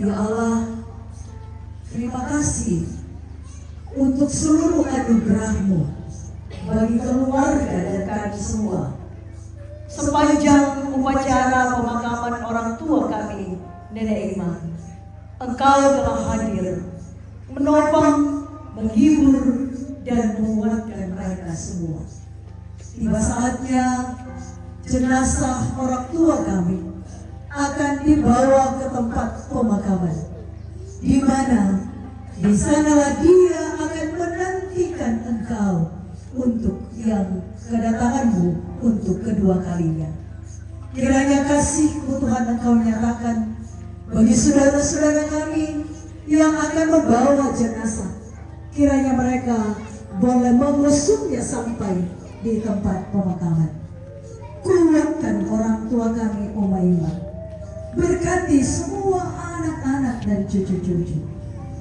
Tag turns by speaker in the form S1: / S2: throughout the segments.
S1: Ya Allah, terima kasih untuk seluruh anugerah-Mu bagi keluarga dan kami semua. Sepanjang upacara pemakaman orang tua kami, Nenek Ima, Engkau telah hadir, menopang, menghibur, dan menguatkan mereka semua. Tiba saatnya jenazah orang tua kami akan dibawa ke tempat pemakaman, di mana di sanalah dia akan menantikan Engkau untuk yang kedatangan-Mu untuk kedua kalinya. Kiranya kasih-Mu Tuhan Engkau nyatakan bagi saudara-saudara kami yang akan membawa jenazah. Kiranya mereka boleh mengusungnya sampai di tempat pemakaman. Kuatkan orang tua kami, Oma Ima. Berkati semua anak-anak dan cucu-cucu.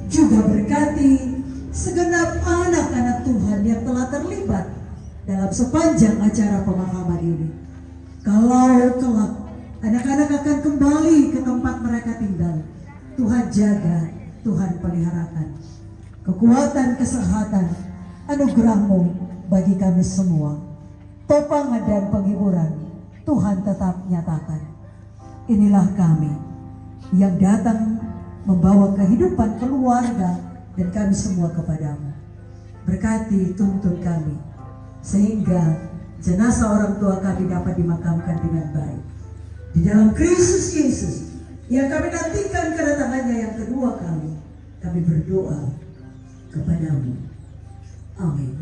S1: Juga berkati segenap anak-anak Tuhan yang telah terlibat dalam sepanjang acara pemakaman ini. Kalau kelak anak-anak akan kembali ke tempat mereka tinggal, Tuhan jaga, Tuhan peliharakan. Kekuatan, kesehatan, anugerah-Mu bagi kami semua. Topangan dan penghiburan Tuhan tetap nyatakan. Inilah kami yang datang membawa kehidupan keluarga dan kami semua kepadamu. Berkati, tuntun kami, sehingga jenazah orang tua kami dapat dimakamkan dengan baik. Di dalam Kristus Yesus yang kami nantikan kedatangannya yang kedua kami berdoa kepadamu. Amin.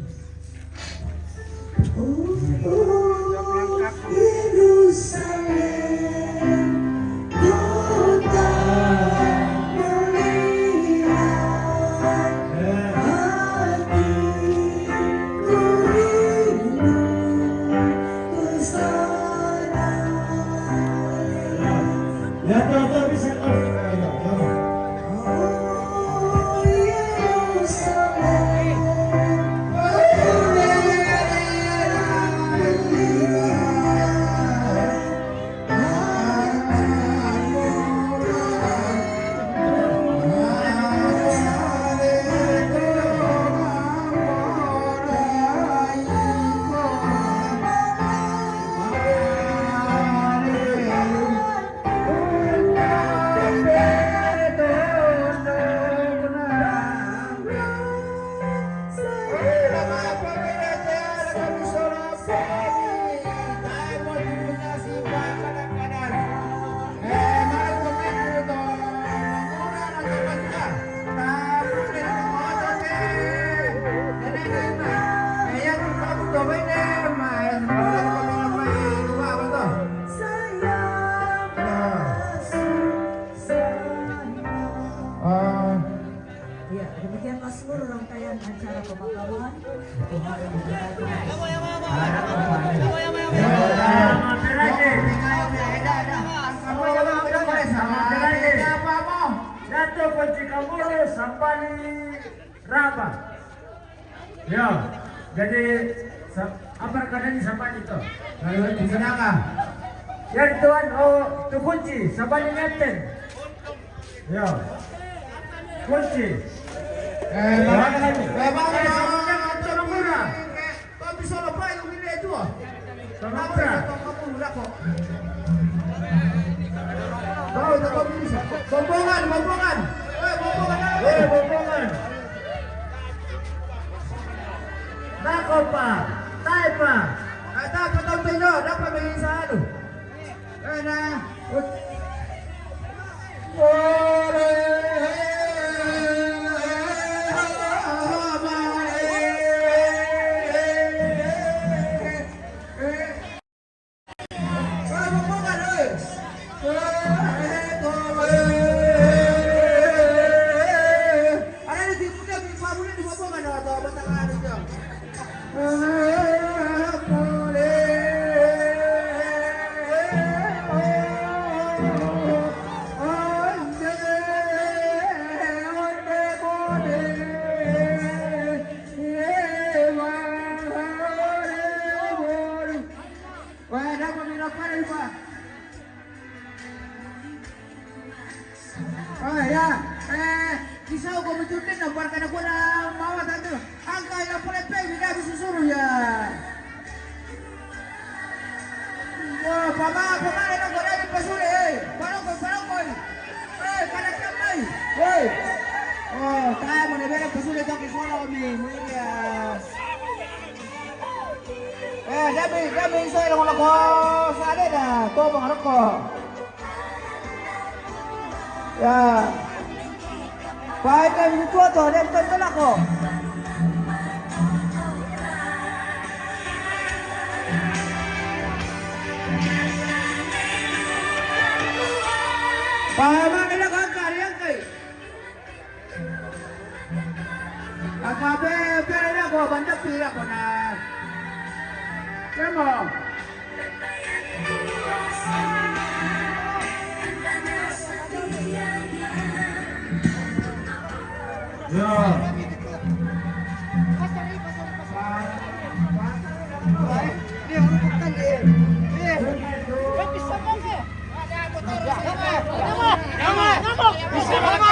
S1: Yerusalem, kota mulia, hatiku rindu ke sana.
S2: Ya, Tata bisa.
S1: Ya, demikianlah seluruh rangkaian acara pemakaman.
S2: Dato Panjikamuru Sambali Raba. Ya, jadi apa keadaan sampai itu? Kalau di sana yang tuan tu kunci Sambali Neten. Ya, kunci. Bombongan. Nakopa, Taipa. Ada penontonnya dapat mengisah tu. Kisah kau mencutin nampak kena aku nak mawa tadi. Angka yang boleh pay tidak bisa suruh ya. Wah, pama nak kau dah pasuri. Parang kau. Kada kamai. Oh, tayo mo na bera pasuri to kiswala kami. Mulia. Dami isa lang ko sa ada na. To pangarap ko. Ya. Baik kami itu tuh, dan tonton aku. Paman ilang angkar yang kay. Akabe pera ko banda pira ko na. Kemo. Ya. Dia bukan dia. Bisa mana? Ada motor. Nama. Bisa nama.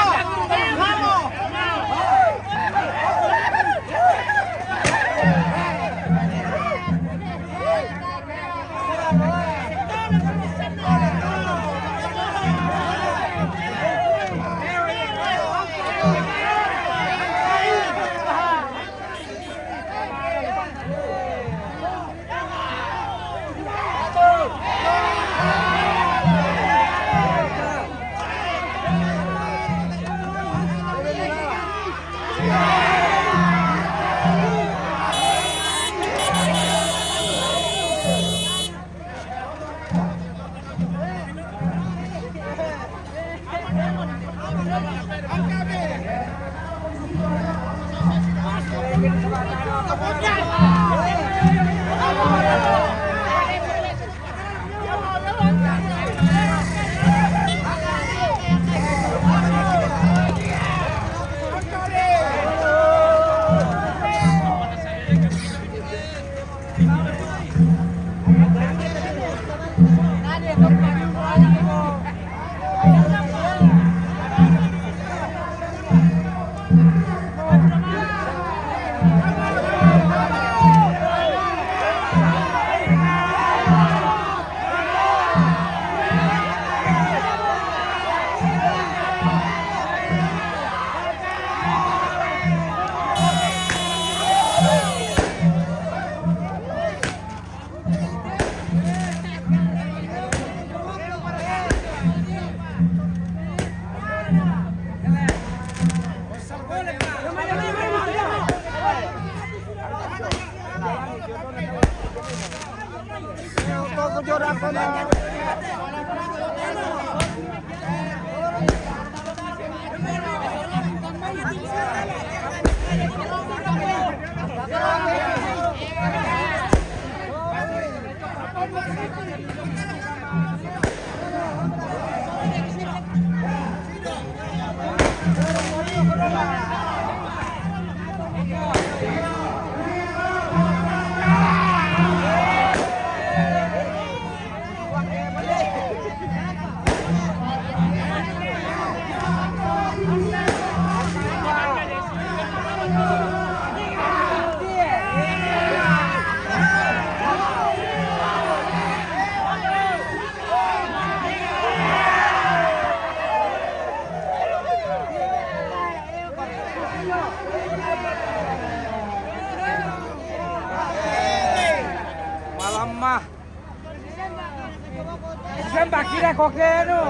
S2: Mira, coge, no.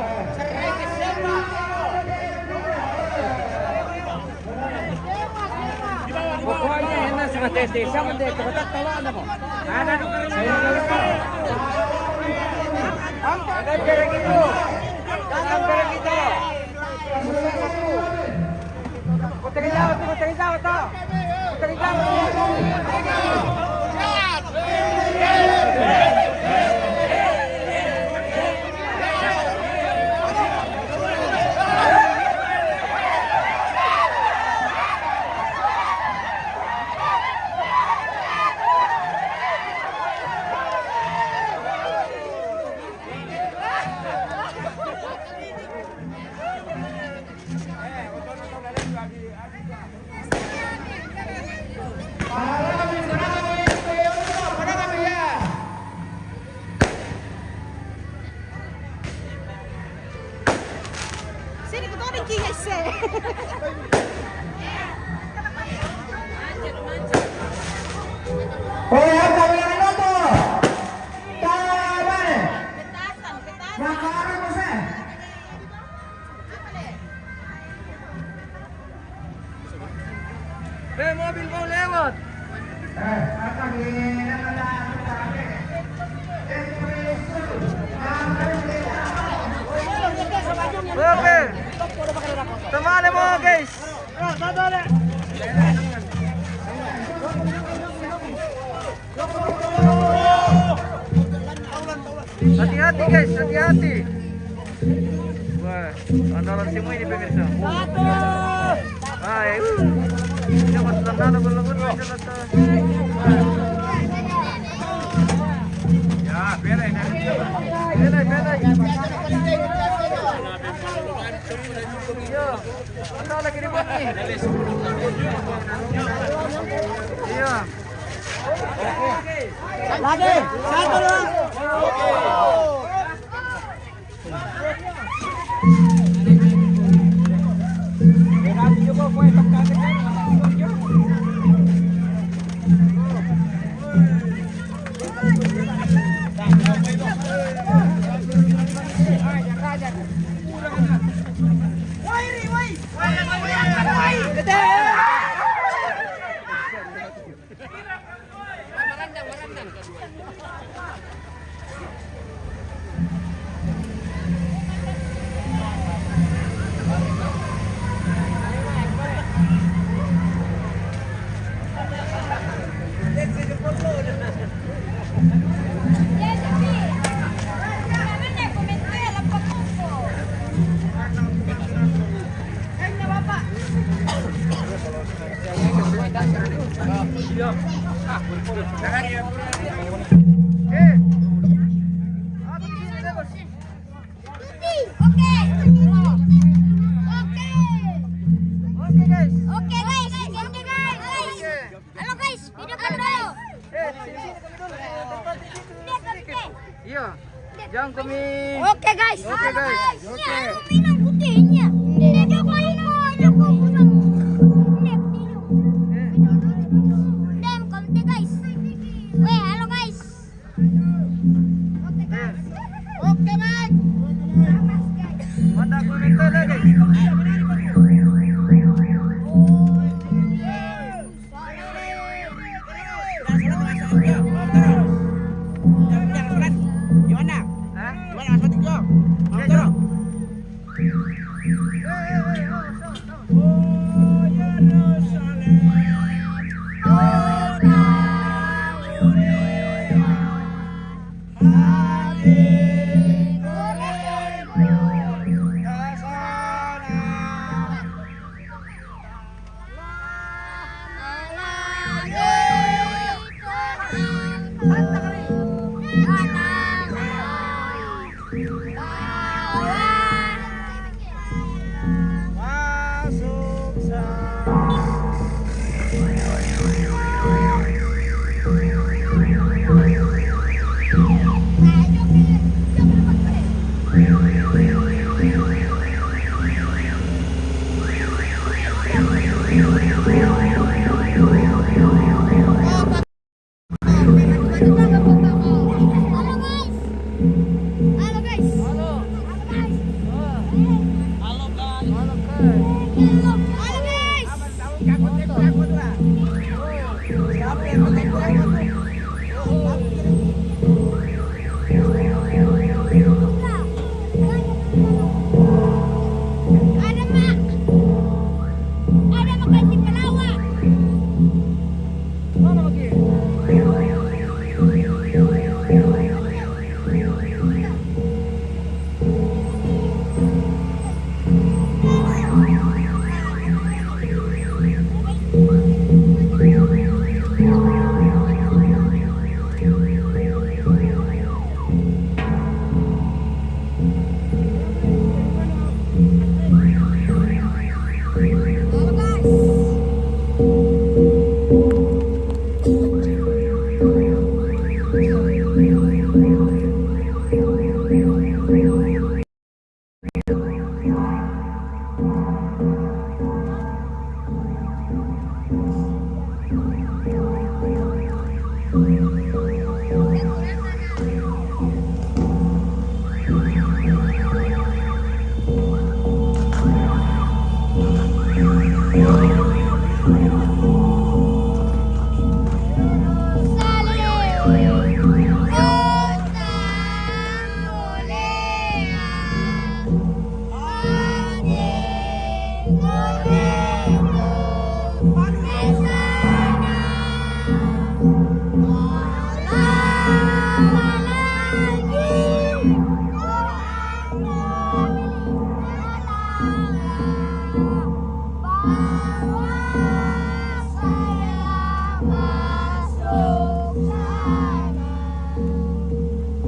S2: Pokoknya enak sama testi, sama deh, coba tawa mo. Ada dulu Ada pergi itu. Jangan pergi itu. Putri jawab tuh. Putri jawab.
S3: Sini ko rin kiyas eh.
S2: Oh, apa yang itu tuh? Tahan.
S3: Petasan.
S2: Makanan mo sa. Mobil mo lewat. Oke. Teman mo guys. Hati-hati guys, hati-hati. Wah, andalan semua ini pemirsa. Hai. Ini mas landana berlebut jalan tuh. Ya, beres. Iya, anda lagi ribut nih. Iya. Lagi, satu doang. Iya, jangan kami.
S3: Oke guys.
S2: Oke guys. Oke.
S3: Minum putihnya. Dia main aja kok. Dem konti guys. Weh, halo guys. Oke guys. Oke bang.
S2: Mata komentar lagi.
S3: Halo guys. Halo guys. Ada mak. Ada makasih pelawak. Halo guys.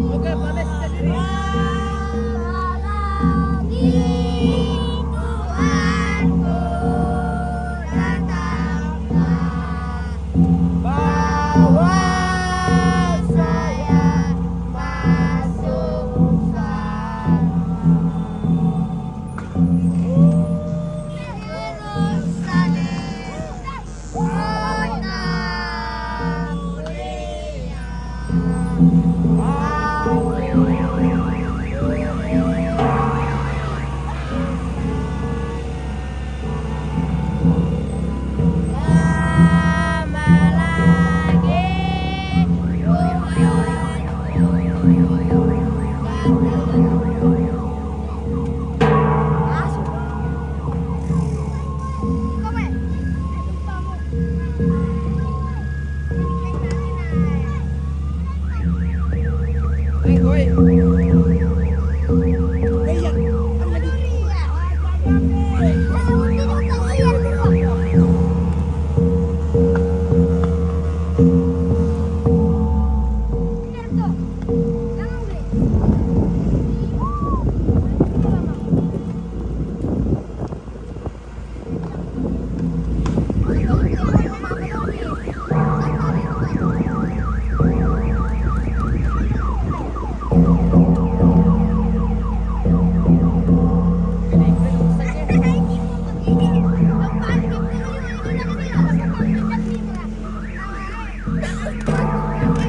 S2: Oke, pandai sendiri.
S3: Bawa saya masuk sana. Yerusalem, kota lama lagi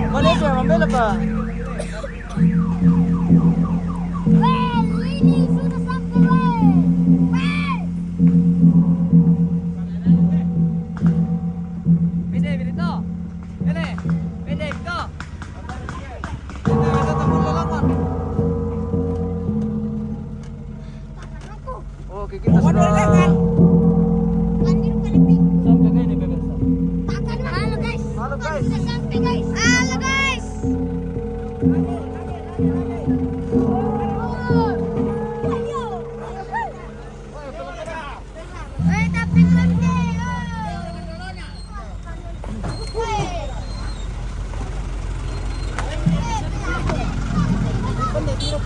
S2: Boleh dia ambil apa?
S3: Well, ini sudah sampai. Well.
S2: Pede, pede to. Pede, pede to. Pede to mula lakon. Oke, kita sudah
S3: Lanjut kalipik.
S2: sampai ke ini pemirsa.
S3: Halo guys.
S2: Halo guys.
S3: Sudah sampai guys. Halo guys. Tapi gede.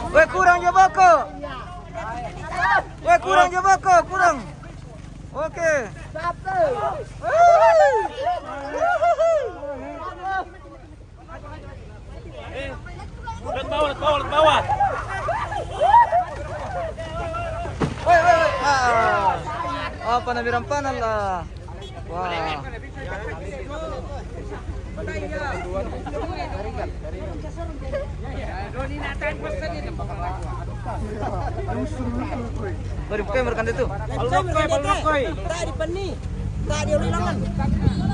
S2: Weh kurang Jabako. Weh kurang Jabako, kurang. Oke.
S4: Bawah.
S2: Weh. Apa nabiran panal lah. Wah. Baru buka merekan itu.
S4: Balokoi.
S1: Tadi pani. Tadi ulilangan.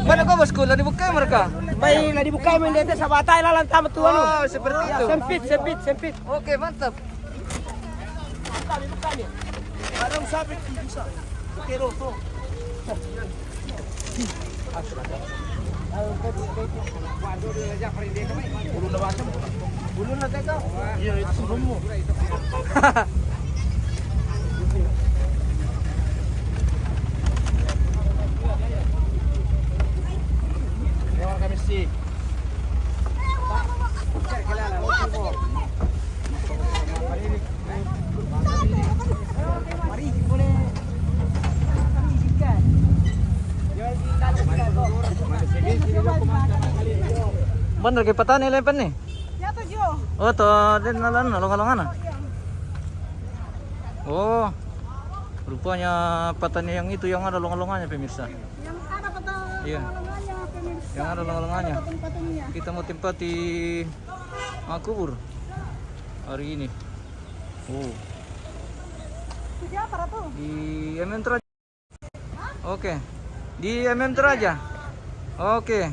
S2: Mana kau bosku? Lah dibuka mereka.
S1: Baik, lah dibuka main dia sabatai lalan tamat tuan.
S2: Oh, seperti itu.
S1: Sempit.
S2: Oke, mantap.
S1: Barang sabit bisa. Kero to.
S2: Bulu na teka. Iya, itu sebelummu.
S4: Lewat kami sih.
S2: Bener ke petani lepen nih? Oh, toh din nalan along-alongan. Oh. Rupanya petani yang itu yang ada along-alongannya pemirsa.
S3: Yang ada kata
S2: Iya.
S3: lengannya pemirsa.
S2: Yang ada along-alongannya.
S3: Patung-patungnya.
S2: Kita mau tempati kubur hari ini. Oh,
S3: Siapa tuh?
S2: di MM Teraja. Oke. Di MM Teraja. Oke.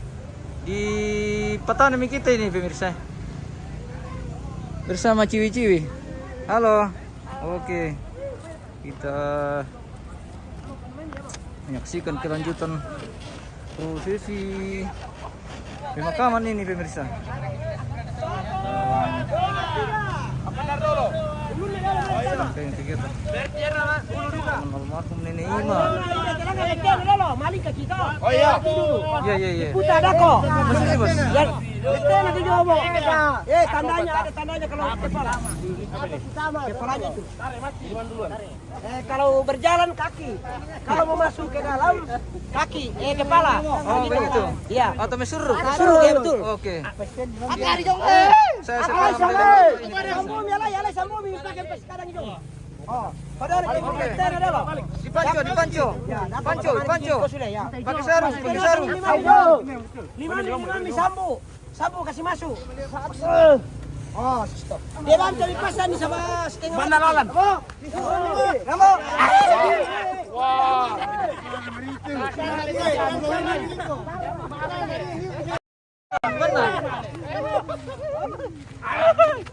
S2: Di petani kita ini pemirsa. Bersama ciwi-ciwi. Halo. Oke. Kita menyaksikan kelanjutan prosesi pemakaman ini pemirsa. Rangkaian kegiatan almarhum Nenek Ima.
S4: Oh iya.
S2: Iya.
S1: Putar ada kok.
S2: Masih sih bos.
S1: Ya, itu nanti coba. Tandanya ada tandanya kalau kepala. Kepalanya itu. Kalau berjalan kaki. Kalau mau masuk ke dalam kaki, kepala.
S2: Oh begitu.
S1: Iya.
S2: Atau mesuruh.
S1: Suruh ya betul.
S2: Oke.
S1: Akari jong.
S2: Saya
S1: Akari
S2: paham.
S1: sambung ya lah sambung pakai sekarang jong. Oh, padahal kita ada loh.
S2: Dipanco. Panco.
S1: Sudah ya.
S2: Pakai sarung.
S1: Lima sambu kasih masuk. Oh, stop. Dia bantu dipasan nih sama setengah.
S4: Mana lalan?
S1: Kamu.
S4: Wah.
S2: Benar.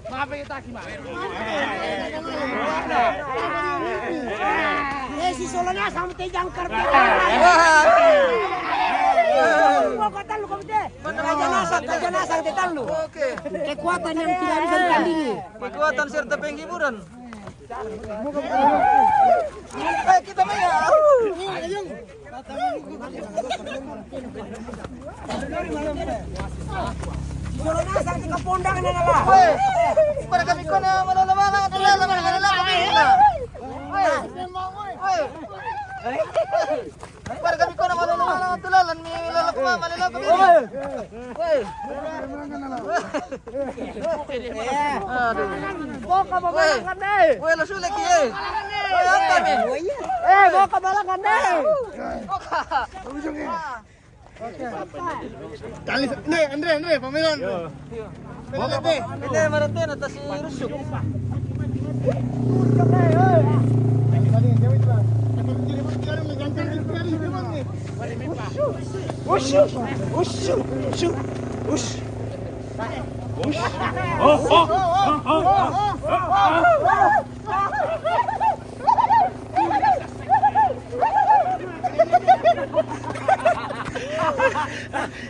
S4: Maaf ya tak gimana?
S1: Si Solana sampai jangkar.
S2: Wah.
S1: Mau kata lu komite. Kajanasang tetan lu.
S2: Oke.
S1: Kekuatan yang tidak bisa ditandingi.
S2: Kekuatan serta penghiburan. Kita main ya.
S1: Solana sampai ke pondang na lah.
S2: Para kami ko na malalamangan at lalaman ka. Para kami ko na malalamangan at tulalan may lalakma malalakma. Aduh.
S1: Boka babalangan deh.
S2: Woi, lo sulit ye. Woi, apa me?
S1: Boka babalangan deh.
S4: Andre, pamilan.
S2: Ini maraten atas si Rusuk.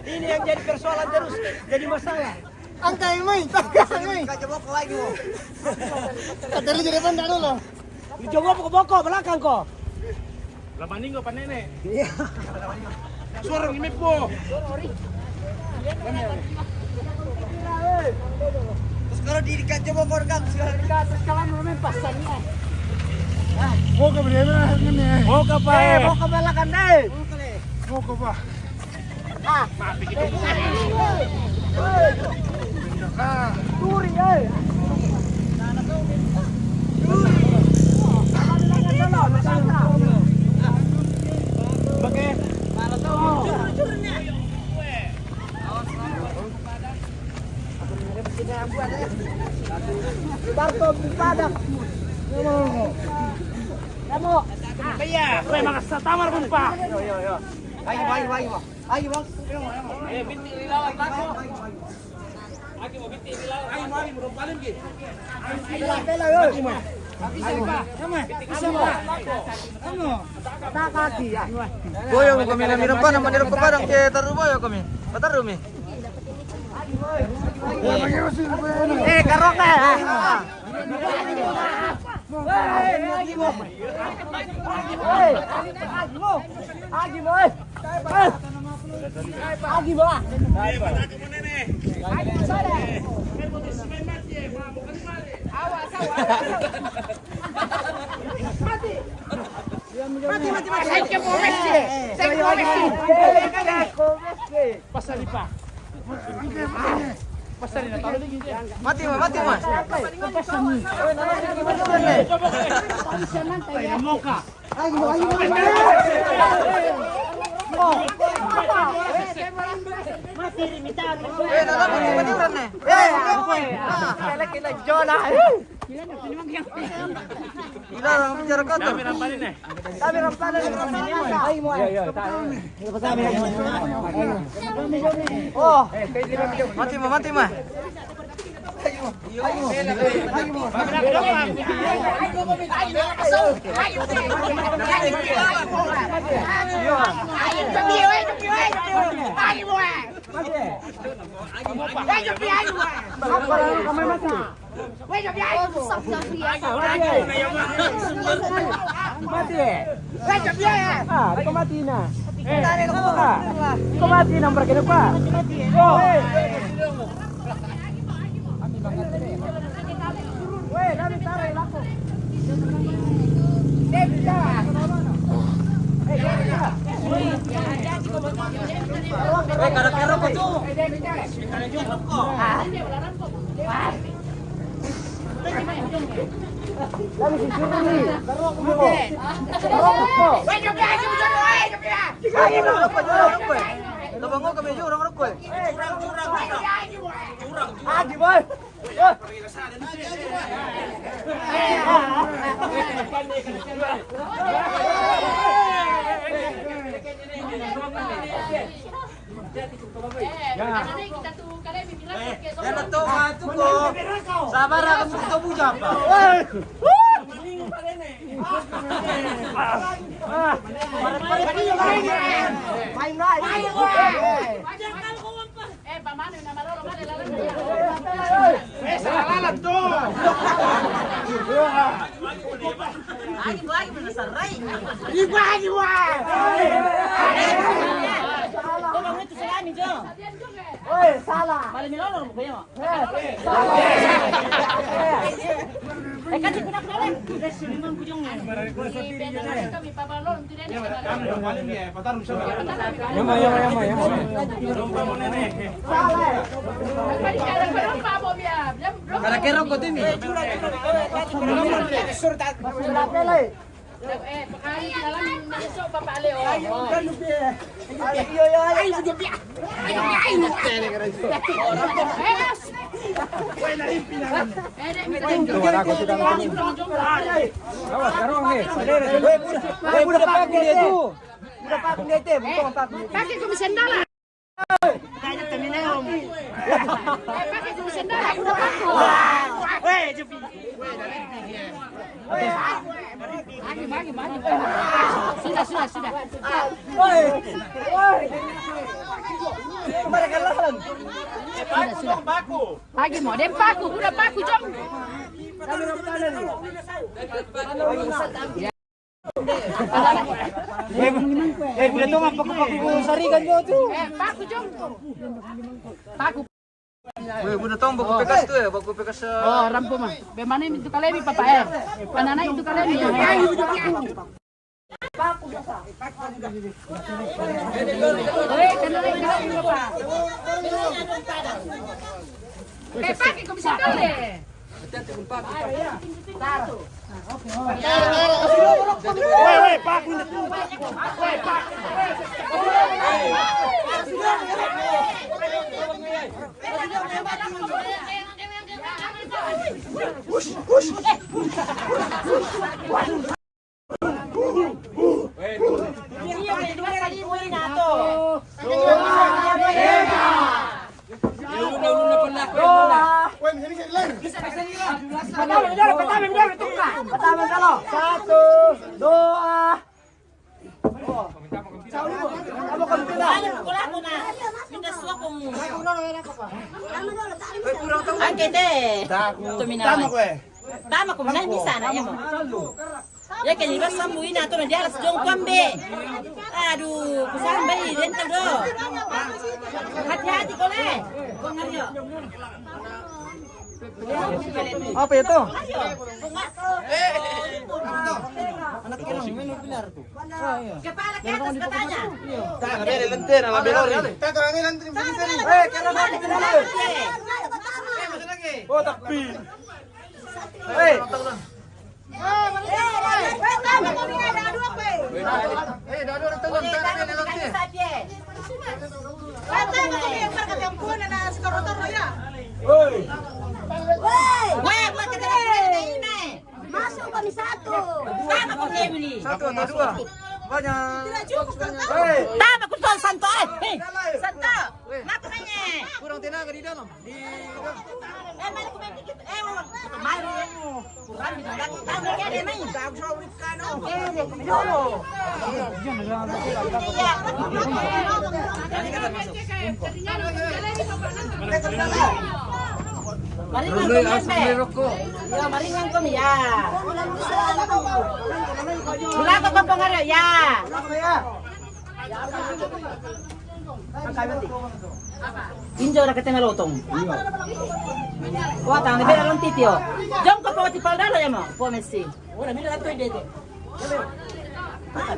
S1: Ini yang jadi persoalan terus, jadi masalah.
S4: Angkai main, angkai main.
S1: Coba kau lagi mo.
S4: Katanya jadi depan dah dulu.
S1: Coba boko belakang kok.
S5: Labanin ko pa nene.
S1: Iya.
S5: Suara ngimip po.
S1: Terus kalau diikat coba kau rekam sekarang terus kawan main pasarnya.
S4: Mau ke beri mana ni?
S5: Mo ka pa eh.
S1: Mau ke belakang deh.
S4: Mau ke apa?
S1: Turi Barto padak. Kamu.
S5: Kaya, may mga sa tamar kung pa.
S1: Ayo. Ayo, Bang.
S5: Eh, binti lilawan ako. Aki mo binti lilawan. Ay, mari mo palim ki.
S1: Pela yo.
S5: Bisa pa. Bisa pa. Ano?
S1: Kaki ya.
S2: Goyo mo kami na miram pa naman nirap ko parang kaya tarumayo kami. Patarumi.
S1: Karok na.
S5: Pasali pa. Pasali na talo lagi.
S2: Mati mo.
S5: Ay, moka.
S2: Nalaman mo maniran eh. Ila lang bicara ka to.
S5: Dami rampanin eh.
S2: Mati mo. Karo ko to. Tabango kami jurang roko eh. Yan to ko. Sabar ako sa buja pa.
S1: Salah. Kasi pinakdalan.
S2: Karo ko din eh.
S1: Udah paku dia itim, bukan paku.
S3: Pakai kumis sendal.
S1: Kayaknya teminnya om.
S3: Pakai kumis sendal. Udah paku.
S1: Weh, Jupi.
S3: Bagi. Sudah.
S1: Woi. Kemarin kalah.
S3: Bagi mau dem paku. Udah paku jom.
S1: Udah tuh paku sarigan jo tuh.
S3: Paku jom. Paku.
S5: Udah tong baku pekas tuh ya, baku pekas.
S3: Oh, rampu mah. Bagaimana itu kalemi papa ya? Panana itu kalemi ya. Pakai kau bisa dole.
S1: Woi, paku ini tuh. Pertama kalau 1, 2. Kamu kemana?
S6: Tama ko na hindi sana mo. Ya kan iba sambuin na to na dialas jong kwambe. Aduh, kusan bayi den to do. Hati-hati ko le.
S1: Apa itu?
S6: Anak kenang minum benar tuh. Kepala ke atas katanya.
S1: Oh, tapi. Hei.
S3: Masuk kami satu.
S6: Tama ko beli.
S1: 1 atau 2? Banyak.
S6: Hei. Tama ko tol santo eh. Santo. Mako nanya.
S1: Kurang tenaga di dalam.
S6: Mari ko dikit. Mari mo. Kurang di dalam. Tama ka din nay.
S1: Tahu sawit ka no.
S6: Maringan ko ya, maringan ko ya. Wala ko pa pangaryo ya. Injo na kateng lotong. Wah, tang bela lang titio. Jom ko pa ti paldala ya mo. Po Messi. Wala mi na to dede.
S1: Mati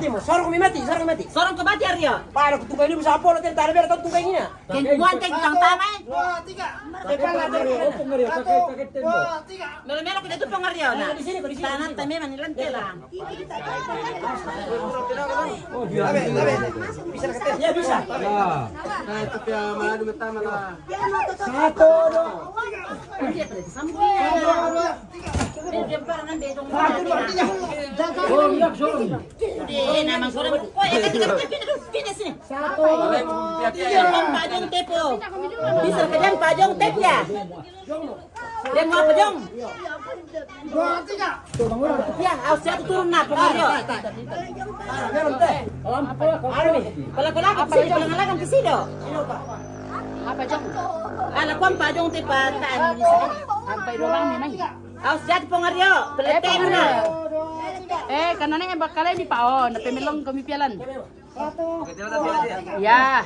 S1: mo, sarong mi mati.
S6: Sorong ko bati aryo.
S1: Paano kung tungkay niyo sa apo natin, tara bera tong tungkay niya.
S6: Ken buwan tay tang tama. Meron ko dito pangaryo na. Tanan tami manilan tela.
S1: Bisa na kates? Ya, bisa.
S5: Nah, itu ya malu metama lah.
S1: 1, 2.
S6: Pajong tepo. Bisa kalian pajong tep ya? Dia mau pajong?
S4: 2, 3.
S6: Ya, harus jatuh turun nak pengario. Kalau ke sini, kalau ngalakan ke sini.
S3: Apa jom?
S6: Anak kuam pajong tepataan.
S3: Sampai doang nih nang.
S6: Harus jatuh pengario. Peleteng na.
S3: Kanana yang bakal di paon, na pemelong kami pialan. Ya.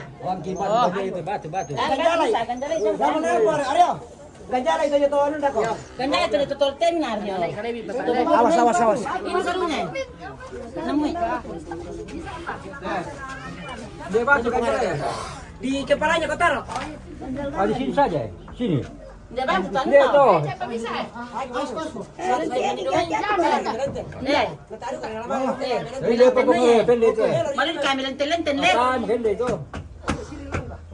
S1: Ganjala itu nyo ano dako.
S6: Ganda ito dito tolten na rin.
S1: Awas.
S6: Ini sarunya. Namoy.
S1: Dia batu ganjala ya. Di kepalanya kau taruh. Di sini saja. Sini.
S6: Dia bantu tuan.
S1: Dia tuh. Dia pokoknya pendek itu.
S6: Malin kami lenten le.
S1: Pendek itu.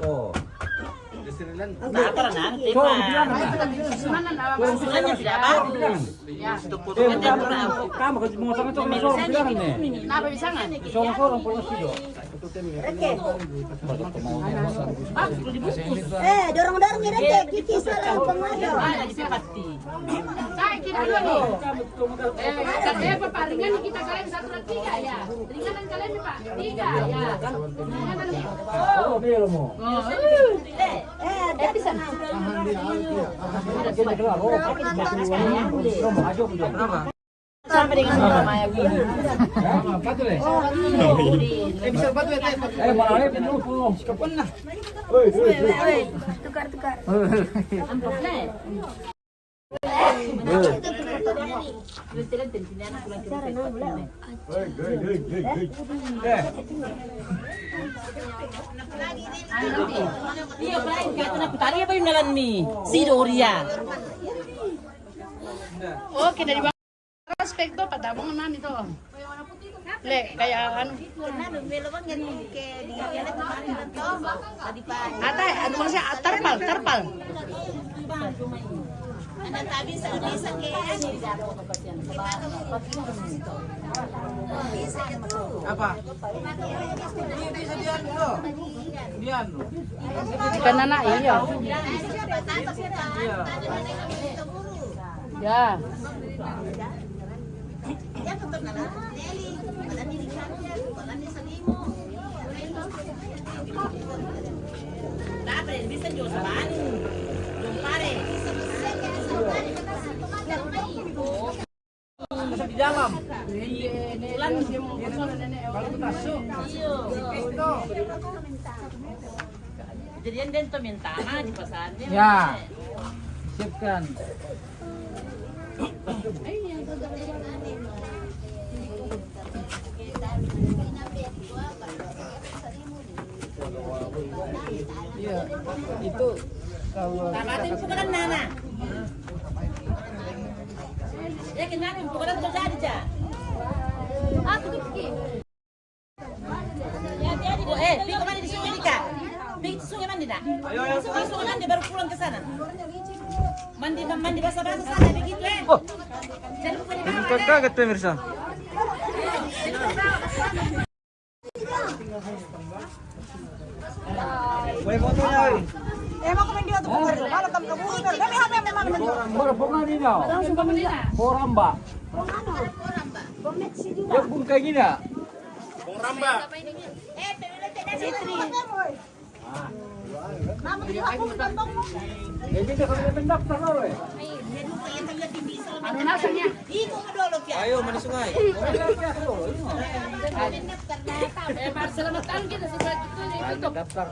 S1: Oh.
S6: Apa nanti mah? Usulannya tidak bagus. Kan dia kurang.
S5: Kamu kasi mga sangat sa mga bilangan eh.
S3: Napa bisa nggak?
S5: Sorong po na sido.
S4: Dorong-dorong ya Reke, Kiki salah pengayo.
S6: Ada di pasti.
S3: Saya kita dulu nih. Katanya Pak ringan kita kalian 1-3 ya. Ringanan kalian nih Pak 3 ya. Ringanan nih.
S5: Oh, meron mo.
S3: Bisa.
S5: Kita keluar. Oh, Romo, ajo ko dyan.
S6: Sama dengan Mama ya gini.
S5: Patul eh.
S2: Bisa bantu ya,
S5: Eh, marami pinyo po. Kapon na.
S4: Tukar-tukar.
S6: Amplop na eh. Terus tidak sini anak pulang ke Iya, pelain kayak itu naputari apa yung nalan mi? Si Doria.
S3: Oke dari bawah aspekto patabong nan itu. Le kayak anu. Ata anu maksudnya terpal.
S2: Apa?
S3: Ikan anak iya. Ya.
S6: Dapat bisa jual sabaan. Jumpare.
S5: Masuk di dalam.
S6: Ulan
S5: Kalau kita masuk.
S6: Jadian dia tuh minta tanah di pasarnya.
S5: Ya. Siapkan. Iya, itu kalau
S6: Tapatin pukulan Nana. Ya kenapa pukulan terjadi ja? Pi kemana di sungai Dika? Pi di sungai mandi dah? Di sungai mandi baru pulang ke sana. Mandi basah-basah sana begitu eh. Jadi bukan di bawah.
S5: kaget pemirsa.
S2: Boleh fotonya, oi.
S1: Emang kami dia tuh bukan kalau kamu kabur, kami HP memang
S5: Borong nino. Poramba. Ya pun kayak gini ya. Jadi kalau mendaftar lo eh.
S3: Anu nasanya.
S2: Ayo mandi sungai.
S3: Selamatan kita sudah tutup.
S5: Daftar.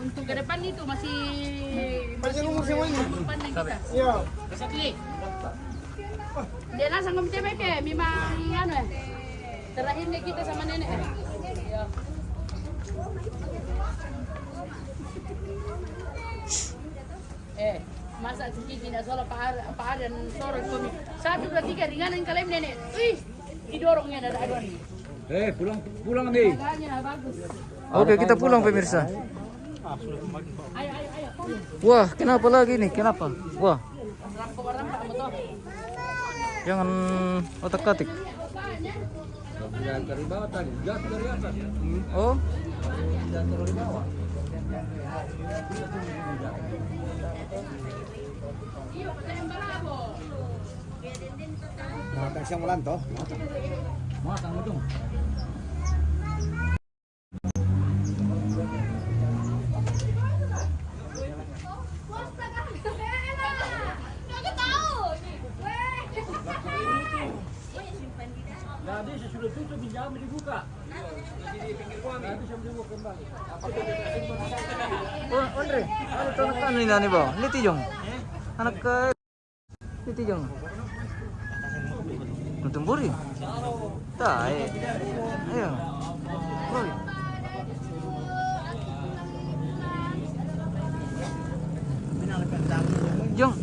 S3: Untuk ke depan itu masih umur depan kita.
S2: Iya.
S3: Klik. Dia langsung komite BP memang anu ya. Terakhirnya kita sama nenek. Ya. Masa cuci tidak salah Pak Ar dan sorot kami. 1, 2, 3 ringanan kalian nenek. Wih, didorongnya ada aduan.
S5: Pulang nih.
S3: Agaknya bagus.
S7: Oke, kita pulang pemirsa.
S3: Ayo.
S7: Wah, kenapa lagi nih? Kenapa? Wah,
S3: Rampak betul.
S7: jangan otak-atik.
S5: Dari bawah tadi, jatuh dari atas.
S7: Oh,
S5: Jatuh dari bawah.
S2: Nah, tak siang ulan toh.
S5: Matang dong. Jadi sesudah tutup jangan dibuka. Jadi di pinggir ruang. Nanti saya dibuka kembali.
S7: oh Andre, ano to anak ano nila ni ba? Liti jong. Anak ka Liti jong. Nutumburi. Tai. Ayo. Hoy. Jong.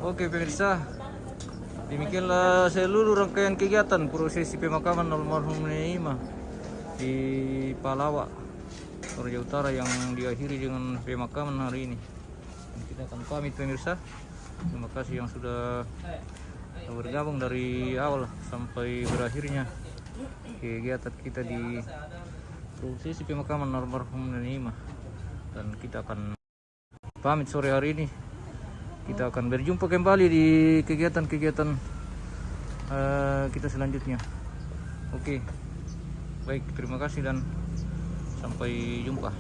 S7: Oke pemirsa, demikianlah seluruh rangkaian kegiatan prosesi pemakaman almarhum Nenek Ima di Palawa, Toraja Utara yang diakhiri dengan pemakaman hari ini. Dan kita akan pamit pemirsa. Terima kasih yang sudah bergabung dari awal sampai berakhirnya kegiatan kita di prosesi pemakaman almarhum Nenek Ima. Dan kita akan pamit sore hari ini. Kita akan berjumpa kembali di kegiatan-kegiatan kita selanjutnya. Oke, baik, terima kasih dan sampai jumpa.